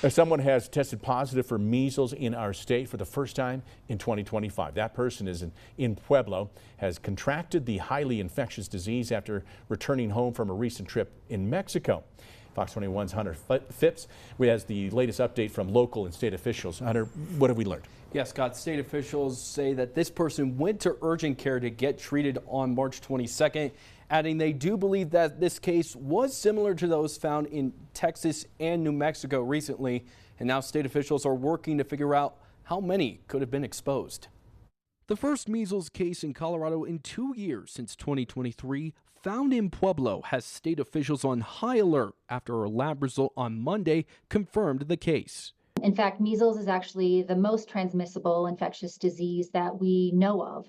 Someone has tested positive for measles in our state for the first time in 2025. That person is in Pueblo, has contracted the highly infectious disease after returning home from a recent trip in Mexico. Fox 21's Hunter Phipps has the latest update from local and state officials. Hunter, what have we learned? Yes, Scott, state officials say that this person went to urgent care to get treated on March 22nd, adding they do believe that this case was similar to those found in Texas and New Mexico recently. And now state officials are working to figure out how many could have been exposed. The first measles case in Colorado in 2 years since 2023, found in Pueblo, has state officials on high alert after a lab result on Monday confirmed the case. In fact, measles is actually the most transmissible infectious disease that we know of.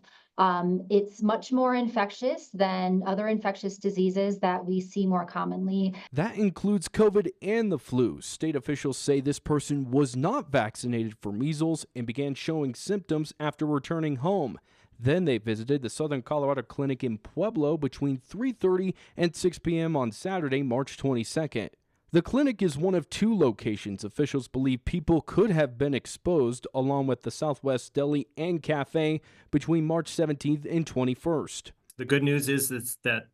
It's much more infectious than other infectious diseases that we see more commonly. That includes COVID and the flu. State officials say this person was not vaccinated for measles and began showing symptoms after returning home. Then they visited the Southern Colorado Clinic in Pueblo between 3:30 and 6 p.m. on Saturday, March 22nd. The clinic is one of 2 locations officials believe people could have been exposed, along with the Southwest Deli and Cafe, between March 17th and 21st. The good news is that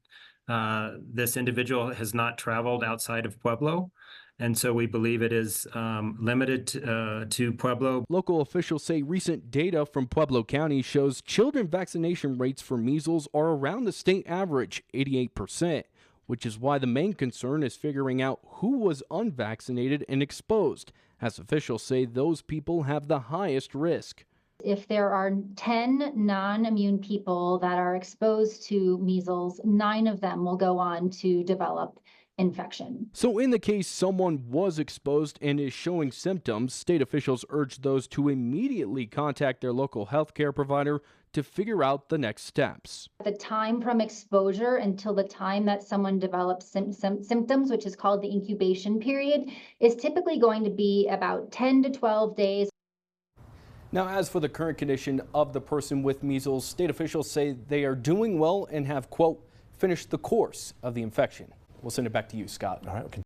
this individual has not traveled outside of Pueblo, and so we believe it is limited to Pueblo. Local officials say recent data from Pueblo County shows children vaccination rates for measles are around the state average, 88%. Which is why the main concern is figuring out who was unvaccinated and exposed, as officials say those people have the highest risk. If there are 10 non-immune people that are exposed to measles, 9 of them will go on to develop infection. So in the case someone was exposed and is showing symptoms, state officials urge those to immediately contact their local healthcare provider to figure out the next steps. The time from exposure until the time that someone develops symptoms, which is called the incubation period, is typically going to be about 10 to 12 days. Now, as for the current condition of the person with measles, state officials say they are doing well and have, quote, finished the course of the infection. We'll send it back to you, Scott. All right.